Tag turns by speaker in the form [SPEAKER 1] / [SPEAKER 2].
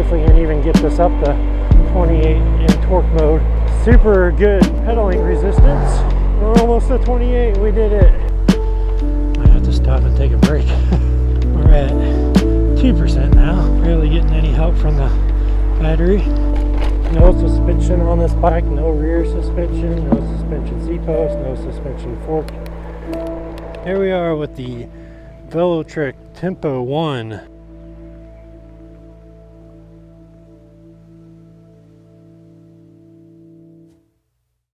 [SPEAKER 1] Hopefully can even get this up to 28 in torque mode. Super good pedaling resistance. We're almost at 28, we did it. I have to stop and take a break. We're at 2% now, barely getting any help from the battery. No suspension on this bike, no rear suspension, no suspension Z-post, no suspension fork. Here we are with the Velotric Tempo 1.